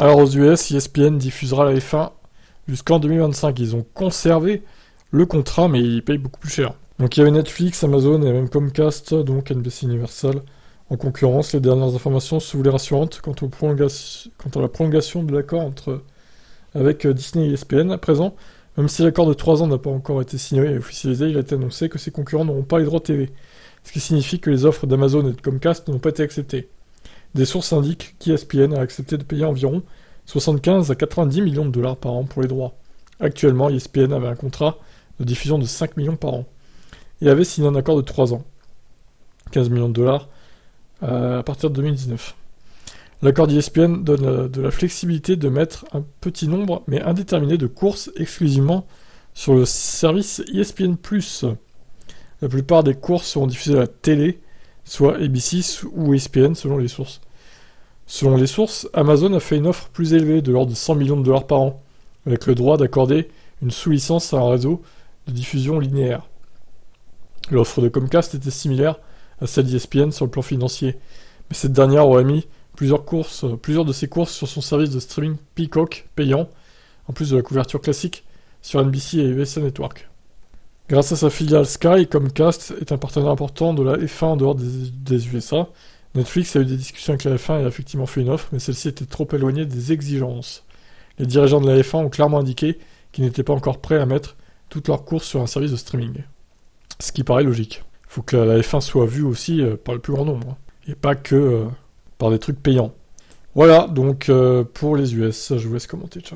Alors aux US, ESPN diffusera la F1 jusqu'en 2025. Ils ont conservé le contrat, mais ils payent beaucoup plus cher. Donc il y avait Netflix, Amazon et même Comcast, donc NBC Universal, en concurrence. Les dernières informations se voulaient rassurantes quant à la prolongation de l'accord avec Disney et ESPN à présent. Même si l'accord de 3 ans n'a pas encore été signé et officialisé, il a été annoncé que ses concurrents n'auront pas les droits TV, ce qui signifie que les offres d'Amazon et de Comcast n'ont pas été acceptées. Des sources indiquent qu'ESPN a accepté de payer environ 75 à 90 millions de dollars par an pour les droits. Actuellement, ESPN avait un contrat de diffusion de 5 millions par an et avait signé un accord de 3 ans, 15 millions de dollars, à partir de 2019. L'accord d'ESPN donne de la flexibilité de mettre un petit nombre, mais indéterminé, de courses exclusivement sur le service ESPN+. La plupart des courses seront diffusées à la télé, soit ABC ou ESPN selon les sources. Selon les sources, Amazon a fait une offre plus élevée de l'ordre de 100 millions de dollars par an, avec le droit d'accorder une sous-licence à un réseau de diffusion linéaire. L'offre de Comcast était similaire à celle d'ESPN sur le plan financier, mais cette dernière aurait mis plusieurs de ses courses sur son service de streaming Peacock payant, en plus de la couverture classique sur NBC et USA Network. Grâce à sa filiale Sky, Comcast est un partenaire important de la F1 en dehors des USA. Netflix a eu des discussions avec la F1 et a effectivement fait une offre, mais celle-ci était trop éloignée des exigences. Les dirigeants de la F1 ont clairement indiqué qu'ils n'étaient pas encore prêts à mettre toutes leurs courses sur un service de streaming. Ce qui paraît logique. Il faut que la F1 soit vue aussi par le plus grand nombre, et pas que par des trucs payants. Voilà, donc pour les US, je vous laisse commenter, ciao.